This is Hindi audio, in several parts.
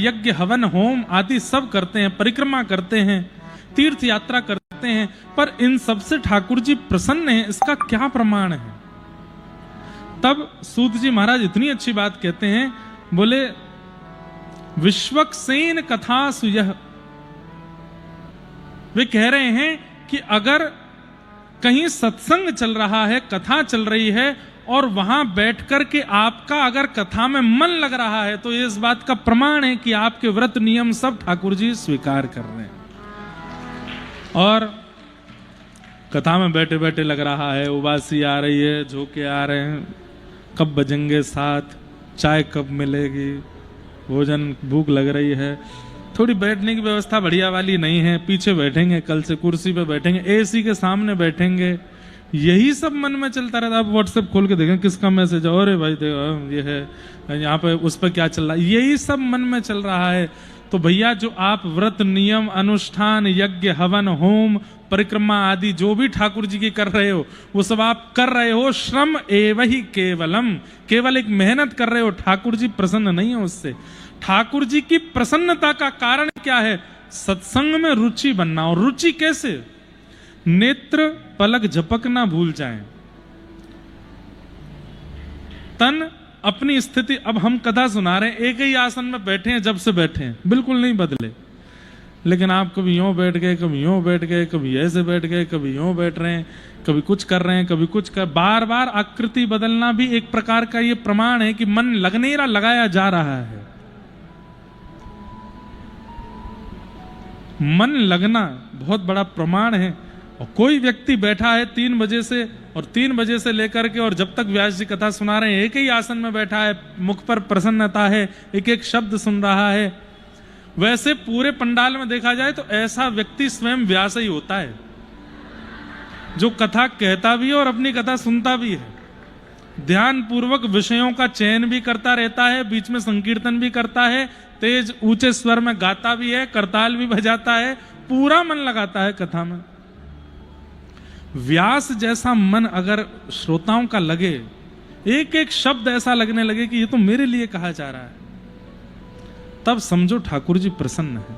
यज्ञ हवन होम आदि सब करते हैं, परिक्रमा करते हैं, तीर्थ यात्रा करते हैं, पर इन सब से ठाकुर जी प्रसन्न हैं, इसका क्या प्रमाण है? तब सूत जी महाराज इतनी अच्छी बात कहते हैं, बोले विश्वक्सेन कथा सुयह, वे कह रहे हैं कि अगर कहीं सत्संग चल रहा है, कथा चल रही है, और वहां बैठ कर के आपका अगर कथा में मन लग रहा है, तो ये इस बात का प्रमाण है कि आपके व्रत नियम सब ठाकुर जी स्वीकार कर रहे हैं। और कथा में बैठे बैठे लग रहा है, उबासी आ रही है, झोंके आ रहे हैं, कब बजेंगे साथ, चाय कब मिलेगी, भोजन भूख लग रही है, थोड़ी बैठने की व्यवस्था बढ़िया वाली नहीं है, पीछे बैठेंगे, कल से कुर्सी पे बैठेंगे, एसी के सामने बैठेंगे, यही सब मन में चलता रहता है। आप व्हाट्सएप खोल के देखें किसका मैसेज, अरे भाई देखो ये है, यहाँ पे उस पर क्या चल रहा है, यही सब मन में चल रहा है। तो भैया जो आप व्रत नियम अनुष्ठान यज्ञ हवन होम परिक्रमा आदि जो भी ठाकुर जी की कर रहे हो, वो सब आप कर रहे हो श्रम एव ही केवलम, केवल एक मेहनत कर रहे हो, ठाकुर जी प्रसन्न नहीं है उससे। ठाकुर जी की प्रसन्नता का कारण क्या है? सत्संग में रुचि बनना। और रुचि कैसे? नेत्र पलक झपक ना भूल जाएं, तन अपनी स्थिति, अब हम कथा सुना रहे हैं, एक ही आसन में बैठे हैं, जब से बैठे हैं बिल्कुल नहीं बदले, लेकिन आप कभी यूं बैठ गए, कभी यूं बैठ गए, कभी ऐसे बैठ गए, कभी यूं बैठ रहे हैं, कभी कुछ कर रहे हैं, कभी कुछ कर, बार बार आकृति बदलना भी एक प्रकार का ये प्रमाण है कि मन लग नहीं रहा, लगाया जा रहा है। मन लगना बहुत बड़ा प्रमाण है। और कोई व्यक्ति बैठा है 3 बजे से, और 3 बजे से लेकर के और जब तक व्यास जी कथा सुना रहे हैं, एक ही आसन में बैठा है, मुख पर प्रसन्नता है, एक एक शब्द सुन रहा है, वैसे पूरे पंडाल में देखा जाए तो ऐसा व्यक्ति स्वयं व्यास ही होता है, जो कथा कहता भी है और अपनी कथा सुनता भी है, ध्यान पूर्वक विषयों का चयन भी करता रहता है, बीच में संकीर्तन भी करता है, तेज ऊंचे स्वर में गाता भी है, करताल भी बजाता है, पूरा मन लगाता है कथा में। व्यास जैसा मन अगर श्रोताओं का लगे, एक एक शब्द ऐसा लगने लगे कि ये तो मेरे लिए कहा जा रहा है, तब समझो ठाकुर जी प्रसन्न है।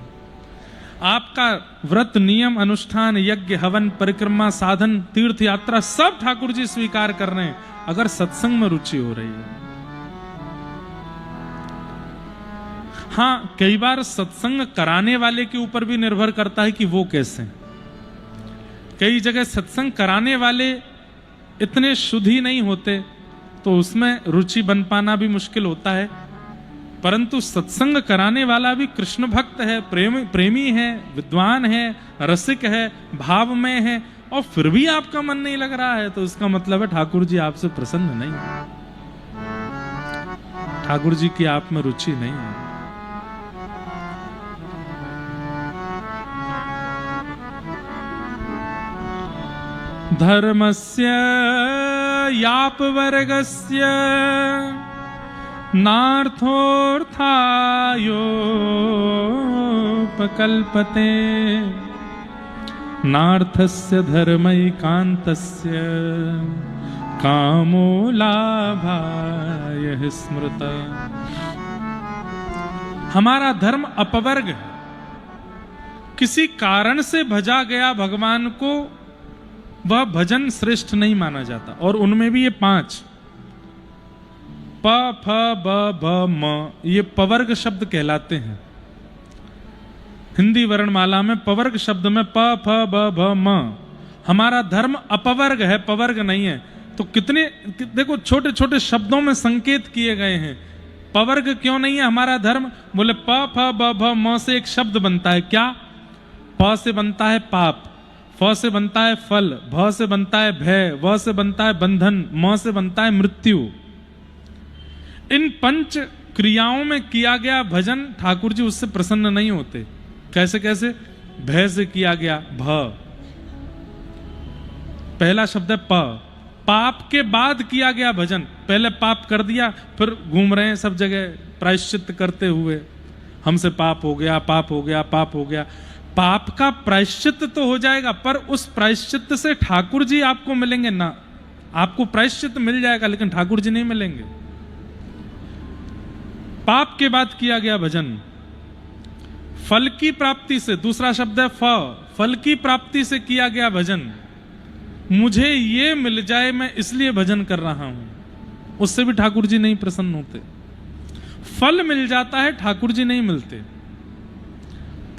आपका व्रत नियम अनुष्ठान यज्ञ हवन परिक्रमा साधन तीर्थ यात्रा सब ठाकुर जी स्वीकार कर रहे हैं, अगर सत्संग में रुचि हो रही है। हाँ, कई बार सत्संग कराने वाले के ऊपर भी निर्भर करता है कि वो कैसे हैं। कई जगह सत्संग कराने वाले इतने शुद्ध ही नहीं होते, तो उसमें रुचि बन पाना भी मुश्किल होता है। परंतु सत्संग कराने वाला भी कृष्ण भक्त है, प्रेमी है, विद्वान है, रसिक है, भाव में है, और फिर भी आपका मन नहीं लग रहा है, तो इसका मतलब है ठाकुर जी आपसे प्रसन्न नहीं है, ठाकुर जी की आप में रुचि नहीं है। धर्मस्य यापवर्गस्य नार्थोऽर्थायोपकल्पते नार्थस्य धर्मैकान्तस्य कामो लाभाय स्मृता। हमारा धर्म अपवर्ग है, किसी कारण से भजा गया भगवान को वह भजन श्रेष्ठ नहीं माना जाता। और उनमें भी ये 5 प फ ब भ म, ये पवर्ग शब्द कहलाते हैं। हिंदी वर्णमाला में पवर्ग शब्द में प फ ब भ म। हमारा धर्म अपवर्ग है, पवर्ग नहीं है। तो कितने देखो छोटे छोटे शब्दों में संकेत किए गए हैं। पवर्ग क्यों नहीं है हमारा धर्म? बोले प फ ब भ म से एक शब्द बनता है, क्या? प से बनता है पाप, फ से बनता है फल, भ से बनता है भय, व से बनता है बंधन, म से बनता है मृत्यु। इन 5 क्रियाओं में किया गया भजन ठाकुर जी उससे प्रसन्न नहीं होते। कैसे कैसे? भय से किया गया भ, पहला शब्द है प। पाप के बाद किया गया भजन, पहले पाप कर दिया, फिर घूम रहे हैं सब जगह प्रायश्चित करते हुए, हमसे पाप हो गया, पाप हो गया, पाप हो गया। पाप का प्रायश्चित तो हो जाएगा, पर उस प्रायश्चित से ठाकुर जी आपको मिलेंगे ना। आपको प्रायश्चित मिल जाएगा लेकिन ठाकुर जी नहीं मिलेंगे। पाप के बाद किया गया भजन, फल की प्राप्ति से, दूसरा शब्द है फल की प्राप्ति से किया गया भजन, मुझे ये मिल जाए मैं इसलिए भजन कर रहा हूं, उससे भी ठाकुर जी नहीं प्रसन्न होते। फल मिल जाता है, ठाकुर जी नहीं मिलते।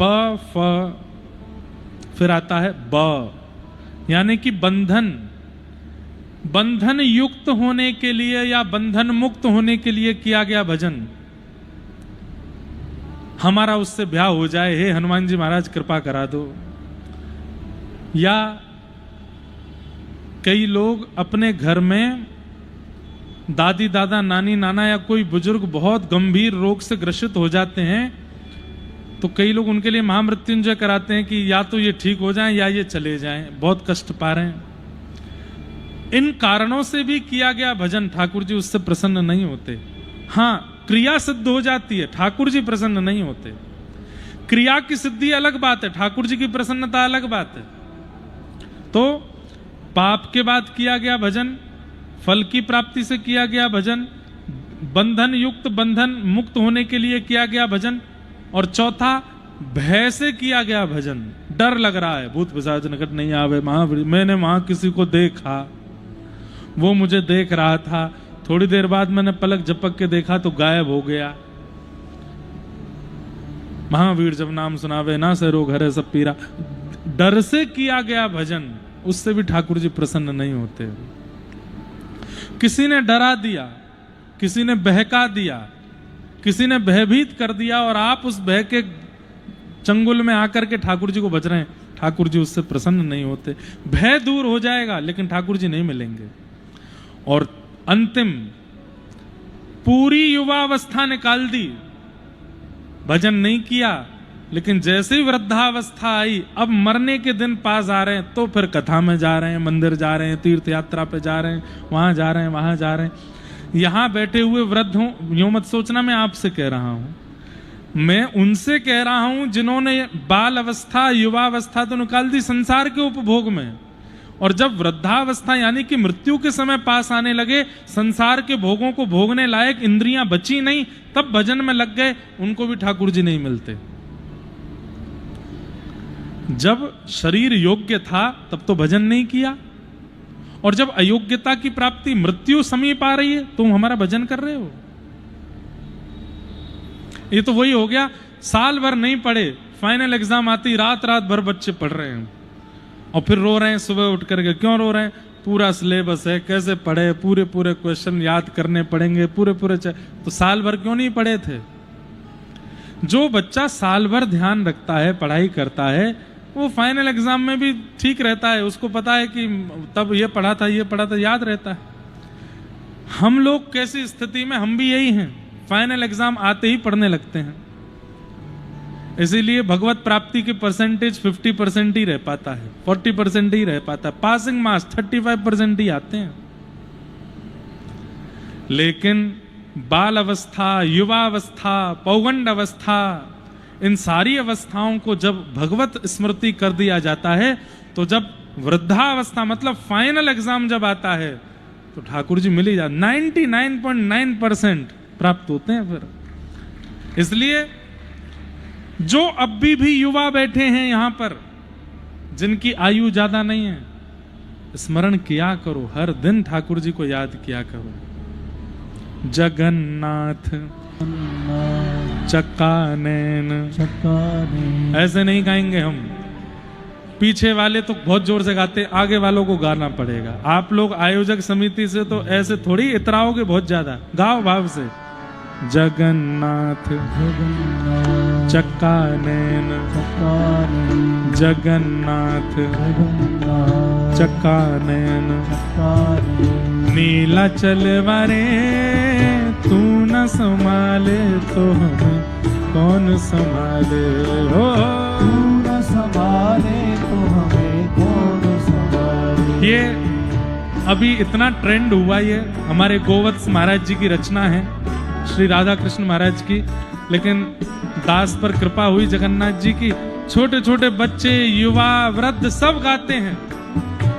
प फ फिर आता है ब, यानी कि बंधन, बंधन युक्त होने के लिए या बंधन मुक्त होने के लिए किया गया भजन। हमारा उससे ब्याह हो जाए, हे हनुमान जी महाराज कृपा करा दो। या कई लोग अपने घर में दादी दादा नानी नाना या कोई बुजुर्ग बहुत गंभीर रोग से ग्रसित हो जाते हैं, तो कई लोग उनके लिए महामृत्युंजय कराते हैं कि या तो ये ठीक हो जाएं या ये चले जाएं, बहुत कष्ट पा रहे हैं। इन कारणों से भी किया गया भजन ठाकुर जी उससे प्रसन्न नहीं होते। हाँ, क्रिया सिद्ध हो जाती है, ठाकुर जी प्रसन्न नहीं होते। क्रिया की सिद्धि अलग बात है, ठाकुर जी की प्रसन्नता अलग बात है। तो पाप के बाद किया गया भजन, फल की प्राप्ति से किया गया भजन, बंधन युक्त बंधन मुक्त होने के लिए किया गया भजन, और चौथा भय से किया गया भजन। डर लग रहा है, भूत पिशाच निकट नहीं आवे। मैंने वहां किसी को देखा, वो मुझे देख रहा था, थोड़ी देर बाद मैंने पलक झपक के देखा तो गायब हो गया। महावीर जब नाम सुनावे ना से रोग हरे सब पीरा। डर से किया गया भजन, उससे भी ठाकुर जी प्रसन्न नहीं होते। किसी ने डरा दिया, किसी ने बहका दिया, किसी ने भयभीत कर दिया, और आप उस भय के चंगुल में आकर के ठाकुर जी को बच रहे हैं, ठाकुर जी उससे प्रसन्न नहीं होते। भय दूर हो जाएगा लेकिन ठाकुर जी नहीं मिलेंगे। और अंतिम, पूरी युवावस्था निकाल दी, भजन नहीं किया, लेकिन जैसे ही वृद्धावस्था आई, अब मरने के दिन पास आ रहे हैं, तो फिर कथा में जा रहे हैं, मंदिर जा रहे हैं, तीर्थ यात्रा पे जा रहे हैं, वहां जा रहे हैं, वहां जा रहे हैं। यहां बैठे हुए वृद्ध हूं, यूं मत सोचना मैं आपसे कह रहा हूं, मैं उनसे कह रहा हूं जिन्होंने बाल अवस्था युवावस्था तो निकाल दी संसार के उपभोग में, और जब वृद्धावस्था यानी कि मृत्यु के समय पास आने लगे, संसार के भोगों को भोगने लायक इंद्रियां बची नहीं, तब भजन में लग गए, उनको भी ठाकुर जी नहीं मिलते। जब शरीर योग्य था तब तो भजन नहीं किया, और जब अयोग्यता की प्राप्ति, मृत्यु समीप आ रही है, तुम हमारा भजन कर रहे हो। ये तो वही हो गया, साल भर नहीं पढ़े, फाइनल एग्जाम आती, रात रात भर बच्चे पढ़ रहे हैं और फिर रो रहे हैं सुबह उठ करके। क्यों रो रहे हैं? पूरा सिलेबस है, कैसे पढ़े, पूरे पूरे क्वेश्चन याद करने पड़ेंगे, पूरे पूरे। तो साल भर क्यों नहीं पढ़े थे? जो बच्चा साल भर ध्यान रखता है, पढ़ाई करता है, वो फाइनल एग्जाम में भी ठीक रहता है, उसको पता है कि तब ये पढ़ा था, ये पढ़ा था, याद रहता है। हम लोग कैसी स्थिति में, हम भी यही हैं, फाइनल एग्जाम आते ही पढ़ने लगते हैं। इसीलिए भगवत प्राप्ति की परसेंटेज 50% ही रह पाता है, 40% ही रह पाता है, पासिंग मार्क्स 35% ही आते हैं। लेकिन बाल अवस्था, युवावस्था, पौगंड अवस्था, इन सारी अवस्थाओं को जब भगवत स्मृति कर दिया जाता है, तो जब वृद्धावस्था मतलब फाइनल एग्जाम जब आता है, तो ठाकुर जी मिल ही जाते, 99.9% प्राप्त होते हैं फिर। इसलिए जो अब भी युवा बैठे हैं यहां पर, जिनकी आयु ज्यादा नहीं है, स्मरण किया करो, हर दिन ठाकुर जी को याद किया करो। जगन्नाथ चक्कानैन, ऐसे नहीं गाएंगे हम, पीछे वाले तो बहुत जोर से गाते, आगे वालों को गाना पड़ेगा। आप लोग आयोजक समिति से तो ऐसे थोड़ी इतराओगे बहुत ज्यादा, गाओ भाव से। जगन्नाथ चक्कानैन, जगन्नाथ चक्कानैन, नीलाचल वारे तू न संभाले तो हमें कौन संभाले, हो तू न संभाले तो हमें कौन संभाले। ये अभी इतना ट्रेंड हुआ, ये हमारे गोवत्स महाराज जी की रचना है, श्री राधा कृष्ण महाराज की, लेकिन दास पर कृपा हुई जगन्नाथ जी की। छोटे छोटे बच्चे, युवा, वृद्ध सब गाते हैं,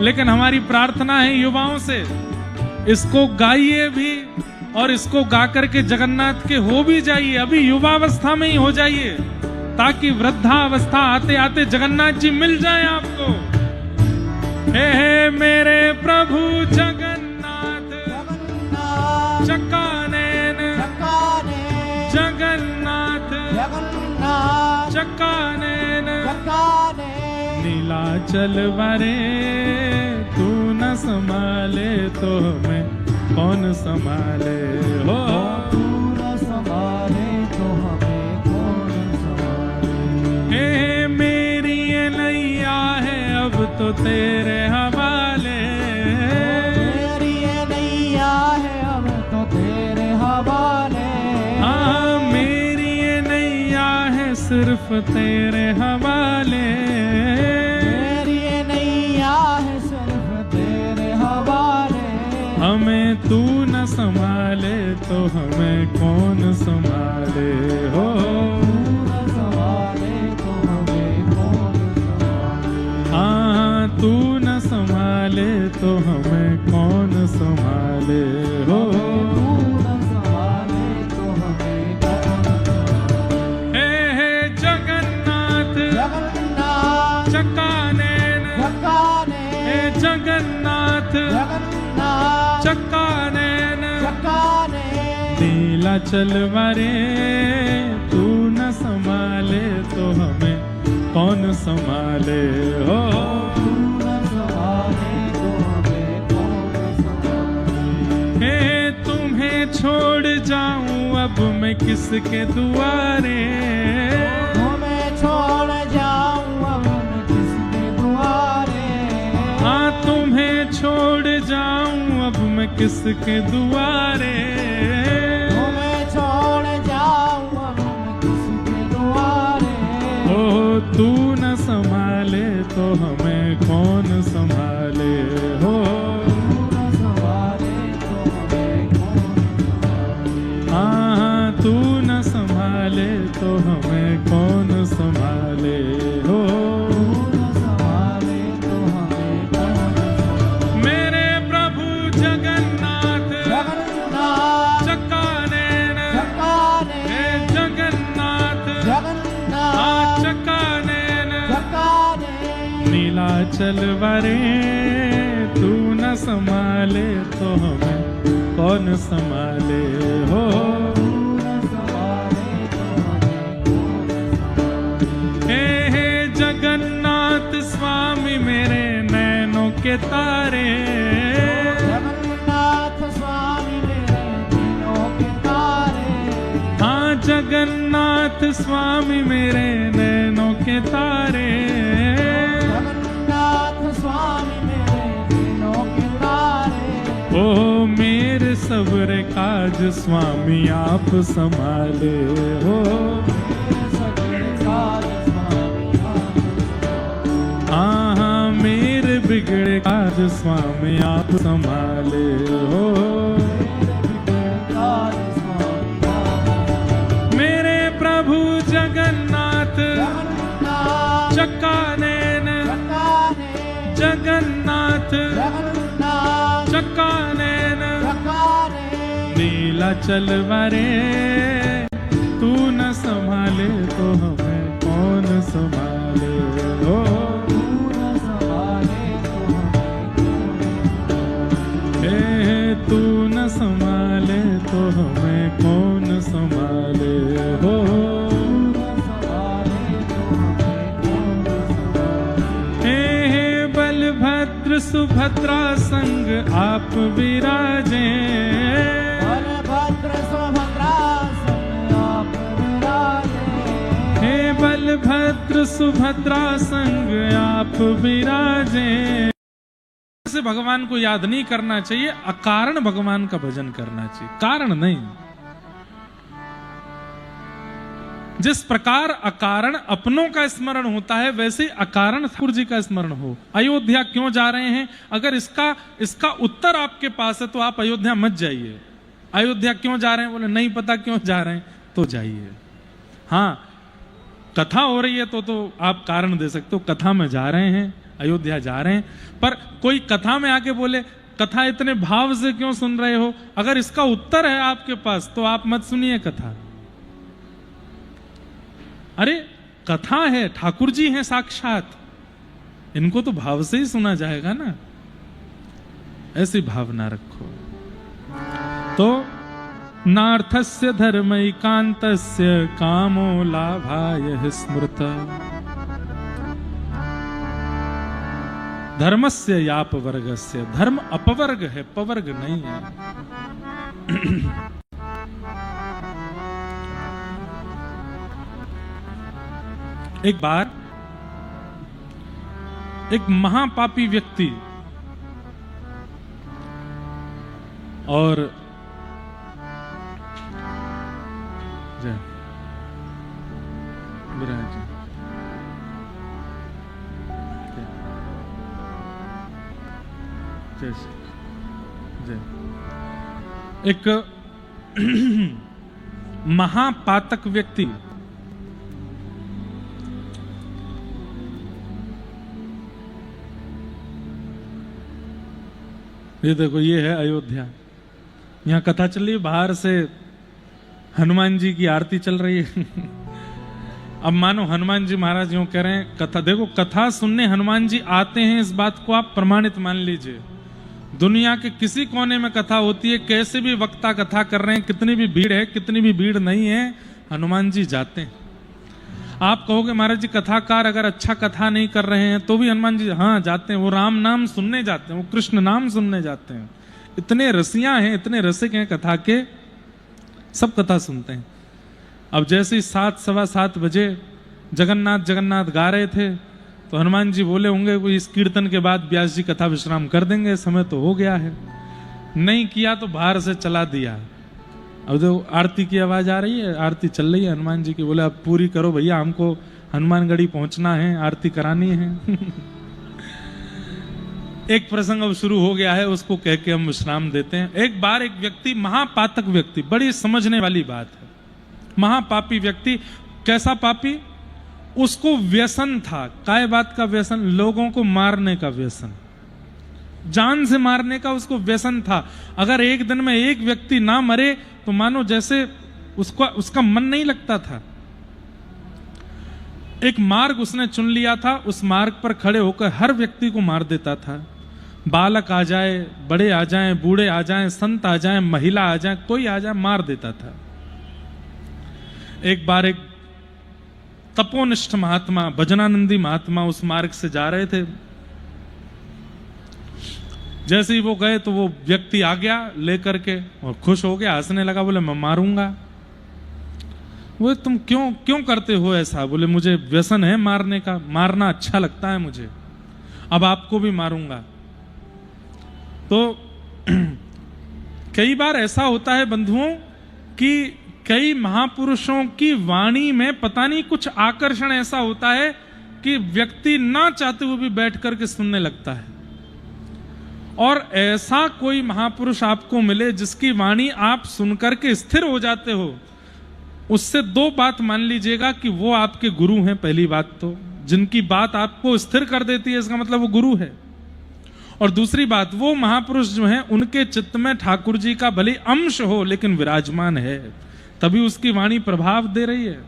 लेकिन हमारी प्रार्थना है युवाओं से, इसको गाइए भी और इसको गा करके जगन्नाथ के हो भी जाइए, अभी युवावस्था में ही हो जाइए, ताकि वृद्धावस्था आते आते जगन्नाथ जी मिल जाए आपको। हे मेरे प्रभु जगन्नाथ, जगन्नाथ चक्कानैन चक्कानैन जगन्नाथ, जगन्नाथ चक्कानैन चक्कानैन नीलाचल वरे तू न संभाले तो हमें कौन संभाले हो। तू न संभाले तो हमें कौन संभाले। हे मेरी ये नैया है अब तो तेरे हवाले, मेरी ये नैया है अब तो तेरे हवाले। हाँ मेरी ये नैया है सिर्फ तेरे हवाले। मेरी ये नैया है सिर्फ तेरे हवाले। हमें तू न संभाले तो हमें कौन संभाले हो। तू न संभाले तो हमें कौन संभाले। हाँ तू न संभाले तो हमें कौन संभाले हो। तू न संभाले तो हमें कौन संभाले। हे जगन्नाथ जगन्नाथ चक्कानैन, चक्कानैन हे जगन्नाथ जगन्नाथ चक्कानैन चक्कानैन नीलाचल वरे तू न संभाले तो हमें कौन संभाले हो। तू न संभाले तो हमें कौन संभाले। हे तुम्हें छोड़ जाऊं अब मैं किसके दुआरे, तुम्हें छोड़ जाऊं अब मैं किसके दुआरे। हाँ तुम्हें छोड़ जाऊं अब मैं किसके दुआरे। तुम्हें छोड़ जाऊं अब मैं किसके दुआरे। ओ तू न संभाले तो हमें कौन संभाले हो। तू न संभाले तो हमें कौन संभाले। हाँ तू न संभाले तो हमें कौन संभाले हो। तू न संभाले तो हमें कौन संभाले। मेरे प्रभु जगन्नाथ जगन्नाथ चक्कानैन, चक्कानैन हे जगन्नाथ जगन्नाथ चक्कानैन चक्कानैन नीलाचल वरे तू न संभाले तो हमें कौन संभाले हो। तू न संभाले तो हमें कौन संभाले। हे जगन्नाथ स्वामी मेरे नैनों के तारे, जगन्नाथ स्वामी मेरे दिलों के तारे। हाँ जगन्नाथ स्वामी मेरे नैनों के तारे। जगन्नाथ स्वामी मेरे दिलों के तारे। ओ मेरे सब्र काज स्वामी आप संभाले हो। मेरे सगले काज स्वामी आप संभाले। हाँ हाँ मेरे बिगड़े काज स्वामी आप संभाले हो। मेरे बिगड़े काज स्वामी आप संभाले। मेरे प्रभु जगन्नाथ जगन्नाथ चक्कानैन, चक्कानैन जगन्नाथ जगन्नाथ चक्कानैन चक्कानैन नीलाचल वरे तू न संभाले तो हमें कौन संभाले हो। तू न संभाले तो हमें कौन संभाले। हे तू न संभाले तो हमें कौन संभाले हो। तू न संभाले तो हमें कौन संभाले। हे बलभद्र सुभद्रा संग आप विराजे, बलभद्र सुभद्रा संग आप विराजे। हे बलभद्र सुभद्रा संग आप विराजे। से भगवान को याद नहीं करना चाहिए, अकारण भगवान का भजन करना चाहिए, कारण नहीं। जिस प्रकार अकारण अपनों का स्मरण होता है वैसे अकारण ठाकुर जी का स्मरण हो। अयोध्या क्यों जा रहे हैं, अगर इसका उत्तर आपके पास है तो आप अयोध्या मत जाइए। अयोध्या क्यों जा रहे हैं, बोले नहीं पता क्यों जा रहे हैं, तो जाइए। हाँ कथा हो रही है तो आप कारण दे सकते हो, कथा में जा रहे हैं, अयोध्या जा रहे हैं। पर कोई कथा में आके बोले कथा इतने भाव से क्यों सुन रहे हो, अगर इसका उत्तर है आपके पास तो आप मत सुनिए कथा। अरे कथा है, ठाकुर जी हैं साक्षात, इनको तो भाव से ही सुना जाएगा ना। ऐसी भावना रखो। तो नार्थस्य धर्मैकान्तस्य कामो लाभाय स्मृत धर्मस्य यापवर्गस्य। धर्म अपवर्ग है, पवर्ग नहीं है। एक बार एक महापापी व्यक्ति और जय विराज जय जय एक महापातक व्यक्ति ये देखो, ये है अयोध्या। यहाँ कथा चल रही है, बाहर से हनुमान जी की आरती चल रही है। अब मानो हनुमान जी महाराज यूं कह रहे हैं कथा, देखो कथा सुनने हनुमान जी आते हैं, इस बात को आप प्रमाणित मान लीजिए। दुनिया के किसी कोने में कथा होती है, कैसे भी वक्ता कथा कर रहे हैं, कितनी भी भीड़ है, कितनी भी भीड़ नहीं है, हनुमान जी जाते हैं। आप कहोगे महाराज जी कथाकार अगर अच्छा कथा नहीं कर रहे हैं तो भी हनुमान जी हाँ जाते हैं, वो राम नाम सुनने जाते हैं, वो कृष्ण नाम सुनने जाते हैं। इतने रसिया हैं, इतने रसिक हैं कथा के, सब कथा सुनते हैं। अब जैसे ही 7, सवा 7 बजे जगन्नाथ जगन्नाथ गा रहे थे तो हनुमान जी बोले होंगे कोई इस कीर्तन के बाद व्यास जी कथा विश्राम कर देंगे, समय तो हो गया है। नहीं किया तो बाहर से चला दिया। अब देखो आरती की आवाज आ रही है, आरती चल रही है हनुमान जी की, बोले अब पूरी करो भैया, हमको हनुमानगढ़ी पहुंचना है, आरती करानी है। एक प्रसंग अब शुरू हो गया है, उसको कह के हम विश्राम देते हैं। एक बार एक व्यक्ति, महापातक व्यक्ति, बड़ी समझने वाली बात है, महापापी व्यक्ति। कैसा पापी? उसको व्यसन था। काय बात का व्यसन? लोगों को मारने का व्यसन, जान से मारने का उसको व्यसन था। अगर एक दिन में एक व्यक्ति ना मरे तो मानो जैसे उसका मन नहीं लगता था। एक मार्ग उसने चुन लिया था, उस मार्ग पर खड़े होकर हर व्यक्ति को मार देता था। बालक आ जाए, बड़े आ जाएं, बूढ़े आ जाएं, संत आ जाएं, महिला आ जाए, कोई आ जाए, मार देता था। एक बार एक तपोनिष्ठ महात्मा, भजनानंदी महात्मा उस मार्ग से जा रहे थे। जैसे ही वो गए तो वो व्यक्ति आ गया लेकर के और खुश हो गया, हंसने लगा, बोले मैं मारूंगा। वो तुम क्यों करते हो ऐसा? बोले मुझे व्यसन है मारने का, मारना अच्छा लगता है मुझे, अब आपको भी मारूंगा। तो कई बार ऐसा होता है बंधुओं कि कई महापुरुषों की वाणी में पता नहीं कुछ आकर्षण ऐसा होता है कि व्यक्ति ना चाहते हुए भी बैठ करके सुनने लगता है। और ऐसा कोई महापुरुष आपको मिले जिसकी वाणी आप सुनकर के स्थिर हो जाते हो, उससे 2 बात मान लीजिएगा कि वो आपके गुरु हैं। पहली बात तो, जिनकी बात आपको स्थिर कर देती है, इसका मतलब वो गुरु है। और दूसरी बात, वो महापुरुष जो हैं उनके चित्त में ठाकुर जी का भले अंश हो लेकिन विराजमान है, तभी उसकी वाणी प्रभाव दे रही है।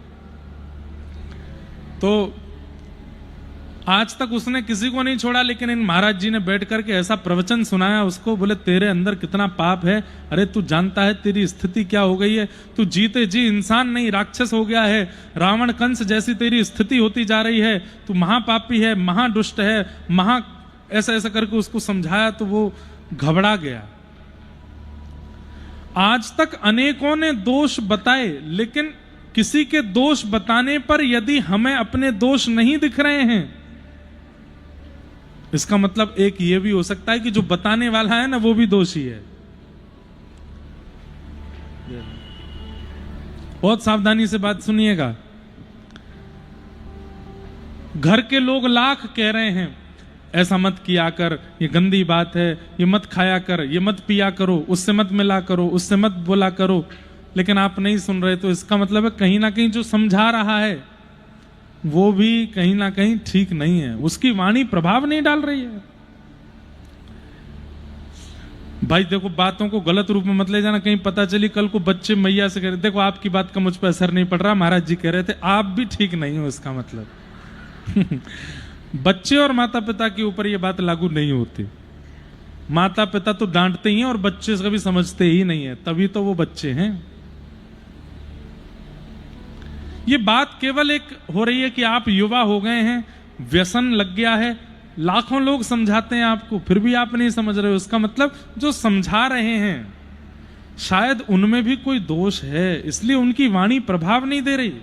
तो आज तक उसने किसी को नहीं छोड़ा, लेकिन इन महाराज जी ने बैठ करके ऐसा प्रवचन सुनाया उसको, बोले तेरे अंदर कितना पाप है, अरे तू जानता है तेरी स्थिति क्या हो गई है, तू जीते जी इंसान नहीं राक्षस हो गया है, रावण कंस जैसी तेरी स्थिति होती जा रही है, तू महापापी है, महादुष्ट है, ऐसा ऐसा करके उसको समझाया तो वो घबरा गया। आज तक अनेकों ने दोष बताए, लेकिन किसी के दोष बताने पर यदि हमें अपने दोष नहीं दिख रहे हैं, इसका मतलब एक ये भी हो सकता है कि जो बताने वाला है ना वो भी दोषी है। बहुत सावधानी से बात सुनिएगा। घर के लोग लाख कह रहे हैं ऐसा मत किया कर, ये गंदी बात है, ये मत खाया कर, ये मत पिया करो, उससे मत मिला करो, उससे मत बोला करो, लेकिन आप नहीं सुन रहे, तो इसका मतलब है कहीं ना कहीं जो समझा रहा है वो भी कहीं ना कहीं ठीक नहीं है, उसकी वाणी प्रभाव नहीं डाल रही है। भाई देखो, बातों को गलत रूप में मत ले जाना, कहीं पता चली कल को बच्चे मैया से कह रहे देखो आपकी बात का मुझ पर असर नहीं पड़ रहा, महाराज जी कह रहे थे, आप भी ठीक नहीं हो, इसका मतलब बच्चे और माता पिता के ऊपर ये बात लागू नहीं होती। माता पिता तो डांटते ही हैं और बच्चे कभी समझते ही नहीं है, तभी तो वो बच्चे हैं। ये बात केवल एक हो रही है कि आप युवा हो गए हैं, व्यसन लग गया है, लाखों लोग समझाते हैं आपको, फिर भी आप नहीं समझ रहे हो। इसका मतलब जो समझा रहे हैं शायद उनमें भी कोई दोष है, इसलिए उनकी वाणी प्रभाव नहीं दे रही।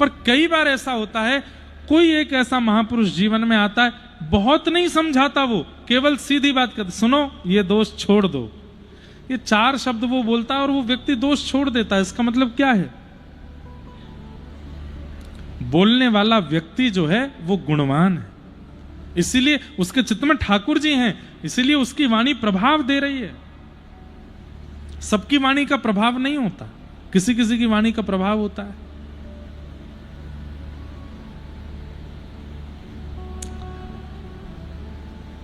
पर कई बार ऐसा होता है, कोई एक ऐसा महापुरुष जीवन में आता है, बहुत नहीं समझाता, वो केवल सीधी बात कहता, सुनो ये दोष छोड़ दो, ये 4 शब्द वो बोलता है और वो व्यक्ति दोष छोड़ देता है। इसका मतलब क्या है? बोलने वाला व्यक्ति जो है वो गुणवान है, इसीलिए उसके चित्त में ठाकुर जी हैं, इसीलिए उसकी वाणी प्रभाव दे रही है। सबकी वाणी का प्रभाव नहीं होता, किसी किसी की वाणी का प्रभाव होता है।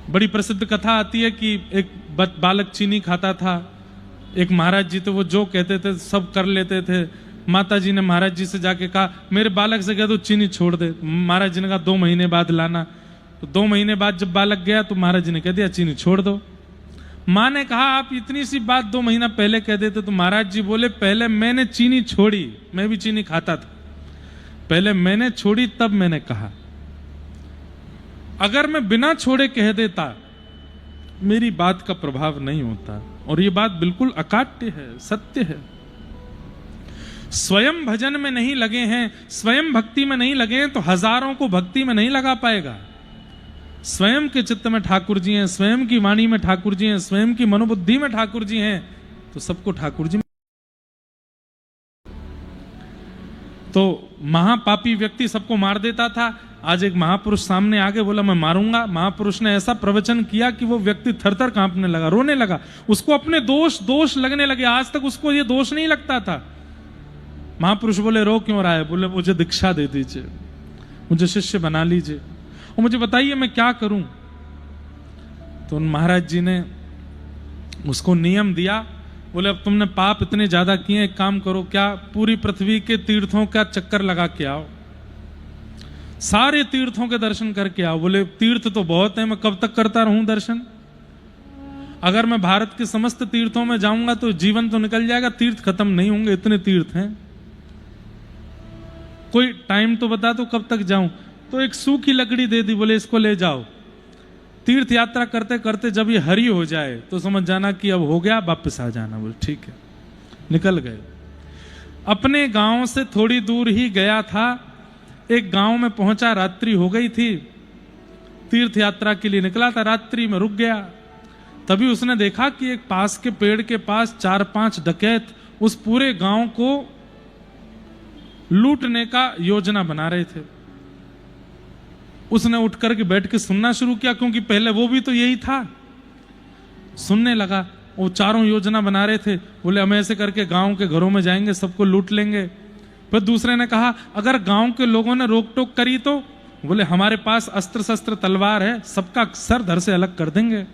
बड़ी प्रसिद्ध कथा आती है कि एक बालक चीनी खाता था, एक महाराज जी थे, वो जो कहते थे सब कर लेते थे। माता जी ने महाराज जी से जाके कहा मेरे बालक से कह दो चीनी छोड़ दे। महाराज जी ने कहा 2 महीने बाद लाना। तो 2 महीने बाद जब बालक गया तो महाराज जी ने कह दिया चीनी छोड़ दो। माँ ने कहा आप इतनी सी बात 2 महीना पहले कह देते। तो महाराज जी बोले पहले मैंने चीनी छोड़ी, मैं भी चीनी खाता था, पहले मैंने छोड़ी तब मैंने कहा। अगर मैं बिना छोड़े कह देता मेरी बात का प्रभाव नहीं होता। और ये बात बिल्कुल अकाट्य है, सत्य है। स्वयं भजन में नहीं लगे हैं, स्वयं भक्ति में नहीं लगे हैं तो हजारों को भक्ति में नहीं लगा पाएगा। स्वयं के चित्त में ठाकुर जी हैं, स्वयं की वाणी में ठाकुर जी हैं, स्वयं की मनोबुद्धि में ठाकुर जी हैं, तो सबको ठाकुर जी। तो महापापी व्यक्ति सबको मार देता था। आज एक महापुरुष सामने आगे बोला मैं मारूंगा। महापुरुष ने ऐसा प्रवचन किया कि वो व्यक्ति थरथर कांपने लगा, रोने लगा, उसको अपने दोष लगने लगे। आज तक उसको ये दोष नहीं लगता था। महापुरुष बोले रो क्यों रहा है? बोले मुझे दीक्षा दे दीजिए, मुझे शिष्य बना लीजिए और मुझे बताइए मैं क्या करूं। तो महाराज जी ने उसको नियम दिया। बोले अब तुमने पाप इतने ज्यादा किए, एक काम करो, क्या पूरी पृथ्वी के तीर्थों का चक्कर लगा के आओ, सारे तीर्थों के दर्शन करके आओ। बोले तीर्थ तो बहुत है, मैं कब तक करता रहूं दर्शन? अगर मैं भारत के समस्त तीर्थों में जाऊंगा तो जीवन तो निकल जाएगा, तीर्थ खत्म नहीं होंगे, इतने तीर्थ हैं। कोई टाइम तो बता दो कब तक जाऊं। तो एक सूखी लकड़ी दे दी, बोले इसको ले जाओ, तीर्थ यात्रा करते करते जब ये हरी हो जाए तो समझ जाना कि अब हो गया, वापस आ जाना। बोले ठीक है। निकल गए। अपने गांव से थोड़ी दूर ही गया था, एक गांव में पहुंचा, रात्रि हो गई थी, तीर्थ यात्रा के लिए निकला था, रात्रि में रुक गया। तभी उसने देखा कि एक पास के पेड़ के पास 4-5 डकैत उस पूरे गांव को लूटने का योजना बना रहे थे। उसने उठ करके बैठ के सुनना शुरू किया, क्योंकि पहले वो भी तो यही था। सुनने लगा, वो चारों योजना बना रहे थे। बोले हम ऐसे करके गांव के घरों में जाएंगे, सबको लूट लेंगे। फिर दूसरे ने कहा अगर गांव के लोगों ने रोक टोक करी तो? बोले हमारे पास अस्त्र शस्त्र तलवार है, सबका सर धड़ से अलग कर देंगे।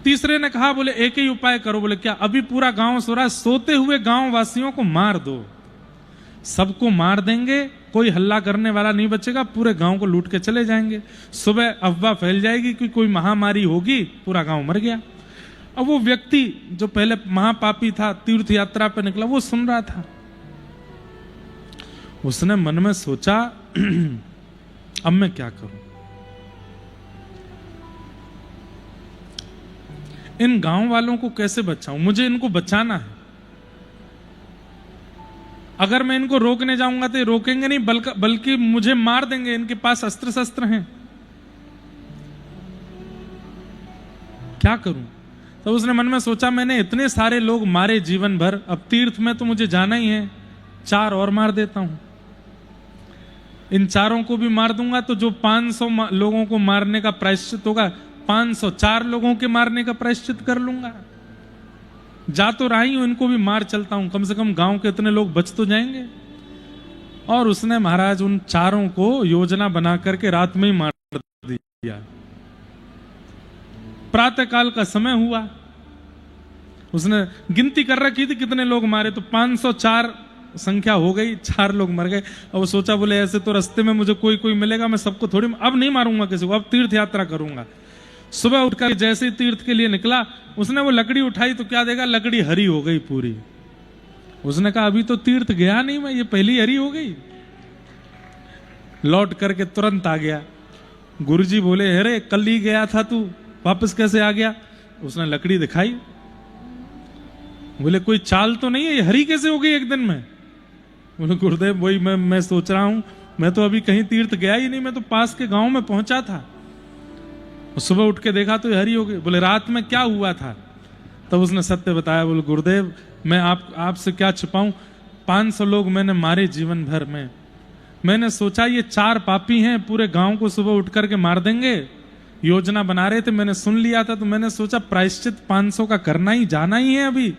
तीसरे ने कहा बोले एक ही उपाय करो। बोले क्या? अभी पूरा गांव सो रहा है, सोते हुए गांव वासियों को मार दो, सबको मार देंगे, कोई हल्ला करने वाला नहीं बचेगा, पूरे गांव को लूट के चले जाएंगे। सुबह अफवाह फैल जाएगी कि कोई महामारी होगी, पूरा गांव मर गया। अब वो व्यक्ति जो पहले महापापी था, तीर्थ यात्रा पर निकला, वो सुन रहा था। उसने मन में सोचा अब मैं क्या करूं, इन गांव वालों को कैसे बचाऊं? मुझे इनको बचाना है। अगर मैं इनको रोकने जाऊंगा तो ये रोकेंगे नहीं, बल्कि मुझे मार देंगे, इनके पास अस्त्र शस्त्र हैं। क्या करूं? तो उसने मन में सोचा मैंने इतने सारे लोग मारे जीवन भर, अब तीर्थ में तो मुझे जाना ही है, 4 और मार देता हूं। इन 4 को भी मार दूंगा तो जो 500 लोगों को मारने का प्रायश्चित होगा, 504 लोगों के मारने का प्रायश्चित कर लूंगा। जा तो रही हूं, इनको भी मार चलता हूं, कम से कम गांव के इतने लोग बच तो जाएंगे। और उसने महाराज उन 4 को योजना बना करके रात में ही मार दिया। प्रातः काल का समय हुआ, उसने गिनती कर रखी थी कितने लोग मारे, तो 504 संख्या हो गई, 4 लोग मर गए। अब वो सोचा बोले ऐसे तो रास्ते में मुझे कोई कोई मिलेगा, मैं सबको थोड़ी, अब नहीं मारूंगा किसी को, अब तीर्थ यात्रा करूंगा। सुबह उठकर जैसे ही तीर्थ के लिए निकला, उसने वो लकड़ी उठाई तो क्या देखा, लकड़ी हरी हो गई पूरी। उसने कहा अभी तो तीर्थ गया नहीं मैं, ये पहली हरी हो गई। लौट करके तुरंत आ गया। गुरुजी बोले अरे कल ही गया था तू, वापस कैसे आ गया? उसने लकड़ी दिखाई, बोले कोई चाल तो नहीं है, ये हरी कैसे हो गई एक दिन में? बोले गुरुदेव वही मैं सोच रहा हूं, मैं तो अभी कहीं तीर्थ गया ही नहीं, मैं तो पास के गांव में पहुंचा था, सुबह उठ के देखा तो ये हरी हो गई। बोले रात में क्या हुआ था? तब उसने सत्य बताया। बोले गुरुदेव मैं आपसे क्या छिपाऊं, 500 लोग मैंने मारे जीवन भर में। मैंने सोचा ये 4 पापी हैं, पूरे गांव को सुबह उठ करके मार देंगे, योजना बना रहे थे, मैंने सुन लिया था, तो मैंने सोचा प्रायश्चित 500 का करना ही, जाना ही है, अभी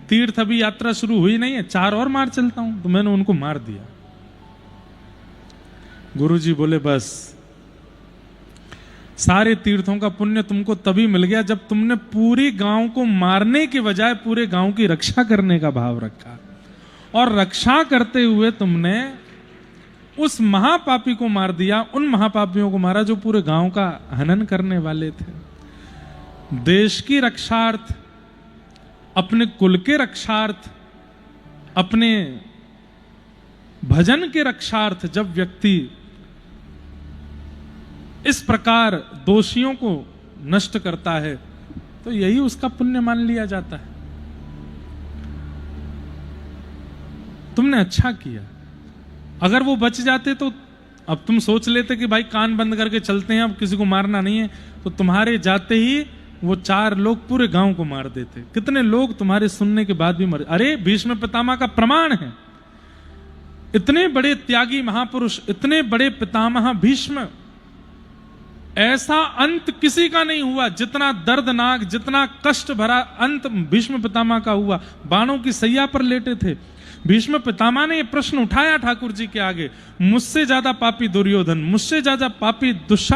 तीर्थ अभी यात्रा शुरू हुई नहीं है, 4 और मार चलता हूं। तो मैंने उनको मार दिया। गुरुजी बोले बस सारे तीर्थों का पुण्य तुमको तभी मिल गया जब तुमने पूरी गांव को मारने के बजाय पूरे गांव की रक्षा करने का भाव रखा, और रक्षा करते हुए तुमने उस महापापी को मार दिया, उन महापापियों को मारा जो पूरे गांव का हनन करने वाले थे। देश की रक्षार्थ, अपने कुल के रक्षार्थ, अपने भजन के रक्षार्थ जब व्यक्ति इस प्रकार दोषियों को नष्ट करता है तो यही उसका पुण्य मान लिया जाता है। तुमने अच्छा किया, अगर वो बच जाते तो अब तुम सोच लेते कि भाई कान बंद करके चलते हैं, अब किसी को मारना नहीं है, तो तुम्हारे जाते ही वो 4 लोग पूरे गांव को मार देते। कितने लोग तुम्हारे सुनने के बाद भी मरे। अरे भीष्म पितामह का प्रमाण है, इतने बड़े त्यागी महापुरुष, इतने बड़े पितामह भीष्म, ऐसा अंत किसी का नहीं हुआ जितना दर्दनाक, जितना कष्ट भरा अंत भीष्म पितामह का हुआ। बाणों की सैया पर लेटे थे। भीष्म पितामह ने यह प्रश्न उठाया ठाकुर जी के आगे, मुझसे ज्यादा पापी दुर्योधन, मुझसे ज्यादा पापी दुशासन